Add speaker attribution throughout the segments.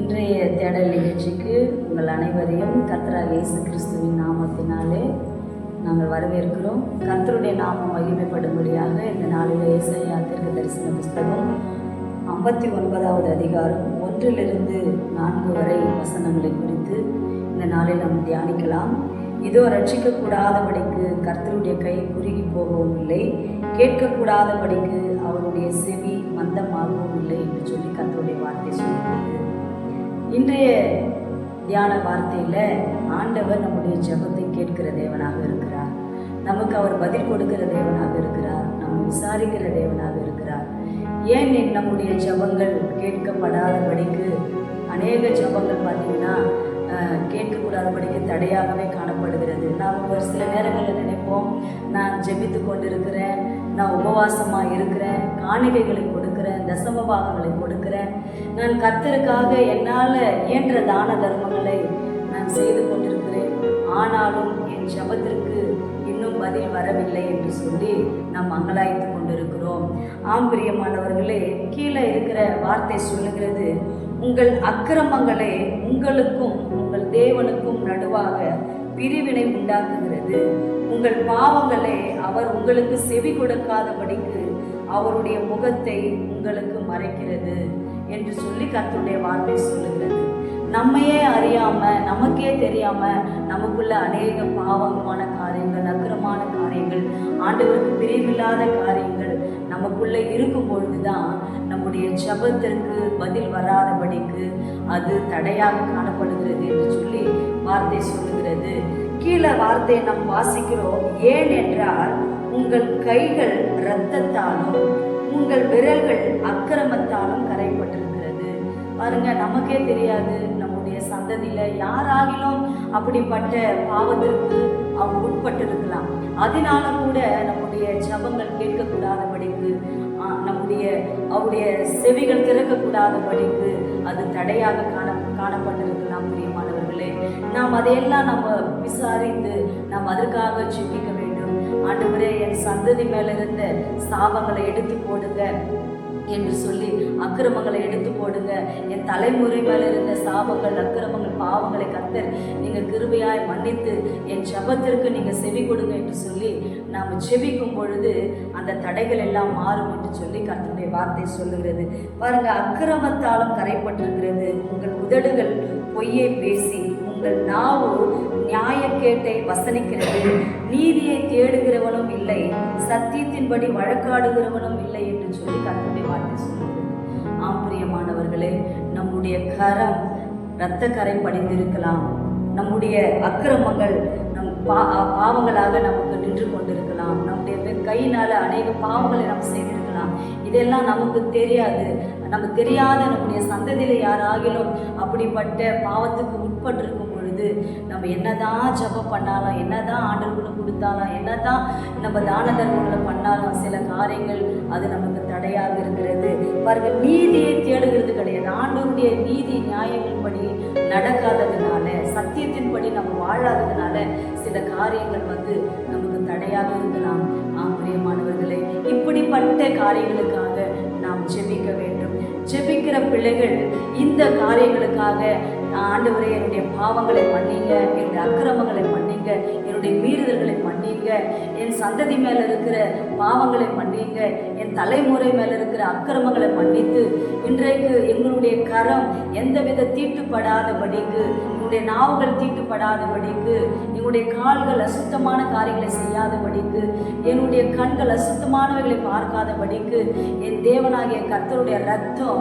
Speaker 1: இன்றைய தேடல் நிகழ்ச்சிக்கு உங்கள் அனைவரையும் கர்த்தராகிய இயேசு கிறிஸ்துவின் நாமத்தினாலே நாங்கள் வரவேற்கிறோம். கர்த்தருடைய நாமம் மகிமைப்படும்படியாக இந்த நாளில் ஏசாயா தீர்க்கதரிசன புஸ்தகம் 59வது அதிகாரம் 1லிருந்து 4 வரை வசனங்களை குறித்து இந்த நாளில் நாம் தியானிக்கலாம். இதோ ரட்சிக்கக்கூடாதபடிக்கு கர்த்தருடைய கை குறுகி போகவும் இல்லை, கேட்கக்கூடாதபடிக்கு அவருடைய செவி மந்தமாகவும் இல்லை என்று சொல்லி கர்த்தருடைய வார்த்தை சொல்கிறது. இன்றைய தியான வார்த்தையில் ஆண்டவர் நம்முடைய ஜெபத்தை கேட்கிற தேவனாக இருக்கிறார். நமக்கு அவர் பதில் கொடுக்கிற தேவனாக இருக்கிறார். நம்ம விசாரிக்கிற தேவனாக இருக்கிறார். ஏன் நம்முடைய ஜெபங்கள் கேட்கப்படாதபடிக்கு அநேக ஜெபங்கள் பார்த்தீங்கன்னா கேட்கக்கூடாதபடிக்கு தடையாகவே காணப்படுகிறது. நாம் ஒரு சில நேரங்களில் நினைப்போம், நான் ஜெபித்து கொண்டிருக்கிறேன், நான் உபவாசமாக இருக்கிறேன், காணிக்கைகளை கொடுக்கிறேன், தசம பாகங்களை கொடுக்கிறேன், நான் கர்த்தருக்காக என்னால் இயன்ற தான தர்மங்களை நான் செய்து கொண்டிருக்கிறேன், ஆனாலும் என் ஜெபத்திற்கு இன்னும் பதில் வரவில்லை என்று சொல்லி நாம் அங்கலாய்த்து கொண்டிருக்கிறோம். பிரியமானவர்களே, கீழே இருக்கிற வார்த்தை சொல்லுகிறது, உங்கள் அக்கிரமங்களே உங்களுக்கும் உங்கள் தேவனுக்கும் நடுவாக பிரிவினை உண்டாக்குகிறது, உங்கள் பாவங்களே அவர் உங்களுக்கு செவி கொடுக்காதபடிக்கு அவருடைய முகத்தை உங்களுக்கு மறைக்கிறது என்று சொல்லி கர்த்தருடைய வார்த்தை சொல்லுகிறது. நம்மையே அறியாம, நமக்கே தெரியாம நமக்குள்ள அநேக பாவமான காரியங்கள், அக்கிரமான காரியங்கள், ஆண்டவருக்கு பிரியமில்லாத காரியங்கள் நமக்குள்ள இருக்கும் பொழுதுதான் நம்முடைய ஜெபத்திற்கு பதில் வராதபடிக்கு அது தடையாக காணப்படுகிறது என்று சொல்லி வார்த்தை சொல்லுகிறது. கீழே வார்த்தையை நாம் வாசிக்கிறோம். ஏன் என்றால், உங்கள் கைகள் இரத்தத்தாலும் உங்கள் விரல்கள் அக்கிரமத்தாலும் கரைப்பட்டிருக்கிறது. பாருங்க, நமக்கே தெரியாது நம்முடைய சந்ததியில யாராகிலும் அப்படிப்பட்ட பாவத்திற்கு அவங்க உட்பட்டு இருக்கலாம். அதனால கூட நம்முடைய ஜெபங்கள் கேட்கக்கூடாதபடிக்கு, அவருடைய செவிகள் திறக்கக்கூடாதபடிக்கு அது தடையாக காணப்பட்டிருக்கலாம். பிரியமானவர்களே, நாம் அதையெல்லாம் நம்ம விசாரித்து நாம் அதற்காக ஜெபிக்க வேண்டும். ஆண்டவரே, என் சந்ததி மேல இருந்த சாபங்களை எடுத்து போடுங்க என்று சொல்லி, அக்கிரமங்களை எடுத்து போடுங்க, என் தலைமுறை மேல இருந்த சாபங்கள், அக்கிரமங்கள், பாவங்களை கர்த்தர் நீங்க கிருபையாய் மன்னித்து என் ஜெபத்திற்கு நீங்க செவி கொடுங்க என்று சொல்லி நாம் ஜெபிக்கும் பொழுது அந்த தடைகள் எல்லாம் மாறும் என்று சொல்லி கர்த்தருடைய வார்த்தை சொல்லுகிறது. பாருங்க, அக்கிரமத்தாலும் கரைப்பட்டிருக்கிறது, உங்கள் உதடுகள் பொய்யை பேசி உங்கள் நாவு நியாயக்கேட்டை வசனிக்கிறது, நீதியை தேடுகிறவனும் இல்லை, சத்தியத்தின்படி வழக்காடுகிறவனும் இல்லை என்று சொல்லி கர்த்தருடைய வார்த்தை சொல்கிறது. பிரியமானவர்களே, நம்முடைய கரம் இரத்த கரை படிந்திருக்கலாம், நம்முடைய அக்கிரமங்கள் பாவங்களாக நமக்கு நின்று கொண்டிருக்கலாம், நம்முடைய கையினால அநேக பாவங்களை நாம் செய்திருக்கலாம். இதெல்லாம் நமக்கு தெரியாது. நம்ம தெரியாத நம்முடைய சந்ததியில யாராகிலும் அப்படிப்பட்ட பாவத்துக்கு உட்பட்டிருக்கும் பொழுது நம்ம என்னதான் ஜெபம் பண்ணாலும், என்னதான் ஆண்டவர்களுக்கு கொடுத்தாலும், என்னதான் நம்ம தான தர்மங்களை பண்ணாலும் சில காரியங்கள் அது நமக்கு தடையாக இருக்கிறது. பாருங்க, நீதியை தேடுகிறது கிடையாது. ஆண்டவருடைய நீதி நியாயங்கள் படி நடக்காததுனால, சத்தியத்தின்படி நம்ம வாழாததுனால சில காரியங்கள் நமக்கு தடையாக இருக்கலாம். பிரியமானவர்களே, இப்படிப்பட்ட காரியங்களுக்காக நாம் ஜெபிக்க வேண்டும். ஜெபிக்கிற பிள்ளைகள் இந்த காரியங்களுக்காக, ஆண்டவரே என்னுடைய பாவங்களை மன்னிங்க, என்னுடைய அக்கிரமங்களை மன்னிங்க, என்னுடைய மீறுதல்களை மன்னிங்க, என் சந்ததி மேல இருக்கிற பாவங்களை மன்னிங்க, என் தலைமுறை மேல இருக்கிற அக்கிரமங்களை மன்னித்து இன்றைக்கு எங்களுடைய கரம் எந்தவித தீட்டுப்படாதபடிக்கு, என்னுடைய நாவுகள் தீட்டுப்படாதபடிக்கு, என்னுடைய கால்கள் அசுத்தமான காரியங்களை செய்யாதபடிக்கு, என்னுடைய கண்கள் அசுத்தமானவைகளை பார்க்காதபடிக்கு என் தேவனாகிய கர்த்தருடைய ரத்தம்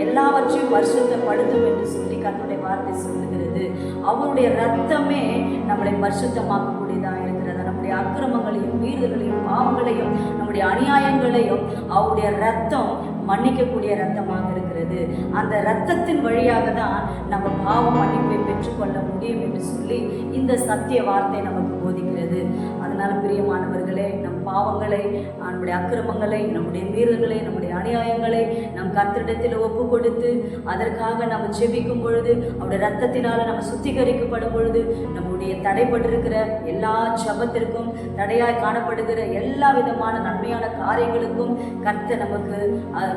Speaker 1: எல்லாவற்றையும் பரிசுத்தப்படுத்தும் என்று சொல்லி கர்த்தருடைய வார்த்தை சொல்லுகிறது. அவருடைய ரத்தமே நம்மளை பரிசுத்தமாக்கக்கூடியதாக இருக்கிறது. நம்முடைய அக்கிரமங்களையும் மீறுதல்களையும் பாவங்களையும் நம்முடைய அநியாயங்களையும் அவருடைய ரத்தம் மன்னிக்கக்கூடிய ரத்தமாக இருக்கிறது. அந்த ரத்தத்தின் வழியாக தான் நம்ம பாவ மன்னிப்பை பெற்றுக்கொள்ள முடியும் என்று சொல்லி இந்த சத்திய வார்த்தை நமக்கு போதிக்கிறது. அதனால பிரியமானவர்களே, நம் பாவங்களை, நம்முடைய அக்கிரமங்களை, நம்முடைய மீறல்களை, நம்முடைய அநியாயங்களை நம் கர்த்தரிடத்தில் ஒப்பு கொடுத்து அதற்காக நம்ம ஜெபிக்கும் பொழுது, அவருடைய ரத்தத்தினால நம்ம சுத்திகரிக்கப்படும் பொழுது, நம்முடைய தடைப்பட்டிருக்கிற எல்லா ஜபத்திற்கும், தடையாய் காணப்படுகிற எல்லா விதமான நன்மையான காரியங்களுக்கும் கர்த்தர் நமக்கு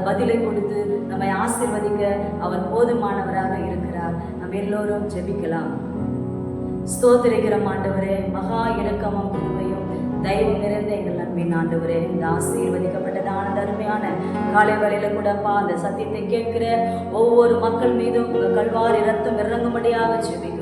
Speaker 1: பதிலை கொடுத்து நம்மை ஆசீர்வதிக்க அவர் போதுமானவராக இருக்கிறார். நம்ம எல்லோரும் ஜெபிக்கலாம். ஸ்தோத்திரிக்கிறோம் ஆண்டவரே, மகா இரக்கமும் கிருபையும் தெய்வம் நிறைந்த எங்கள் அன்பின் ஆண்டவரே, இந்த ஆசீர்வதிக்கப்பட்டதான அருமையான காலை வேளையில கூடப்பா அந்த சத்தியத்தை கேட்கிற ஒவ்வொரு மக்கள் மீதும் உங்கள் கல்வாரி ரத்தம் இறங்கும்படியாக ஜெபிக்கிறோம்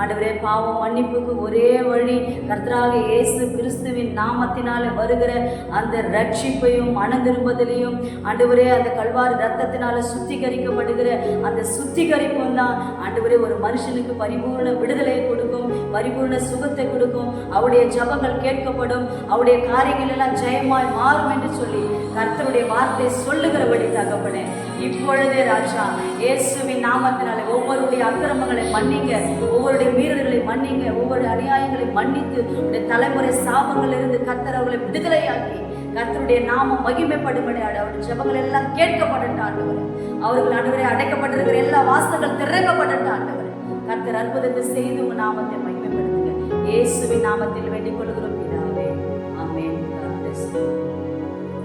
Speaker 1: ஆண்டவரே. பாவம் மன்னிப்புக்கு ஒரே வழி கர்த்தராகிய இயேசு கிறிஸ்துவின் நாமத்தினாலே வருகிற அந்த ரட்சிப்பையும் மனந்திரும்பதிலையும் ஆண்டவரே, அந்த கல்வாரி ரத்தத்தினால சுத்திகரிக்கப்படுகிற அந்த சுத்திகரிப்பும் தான் ஆண்டவரே ஒரு மனுஷனுக்கு பரிபூர்ண விடுதலை கொடுக்கும், பரிபூர்ண சுகத்தை கொடுக்கும். அவருடைய ஜபங்கள் கேட்கப்படும், அவருடைய காரியங்கள் எல்லாம் ஜெயமாய் மாறும் என்று சொல்லி கர்த்தருடைய வார்த்தை சொல்லுகிறபடி தகப்பனே, இப்பொழுதே ராஜா இயேசுவின் நாமத்தினாலே ஒவ்வொருடைய அக்கிரமங்களை மன்னிங்க, ஒவ்வொருடைய மீறல்களை மன்னிங்க, ஒவ்வொரு அநியாயங்களை மன்னித்து உடைய தலைமுறை சாபங்கள் இருந்து கர்த்தர் அவர்களை விடுதலையாக்கி கர்த்தருடைய நாமம் மகிமைப்படும்படி அவருடைய ஜபங்கள் எல்லாம் கேட்கப்படட்டும் ஆண்டவரே. அவர்கள் ஆண்டவரே அடைக்கப்பட்டிருக்கிற எல்லா வாசல்கள் திறக்கப்படட்டும் ஆண்டவரே. கர்த்தர் அற்புதத்தை செய்து உங்க நாமத்தை மகிமைப்படுத்துங்க. இயேசுவின் நாமத்தில் வேண்டிக் கொள்கிறோம்.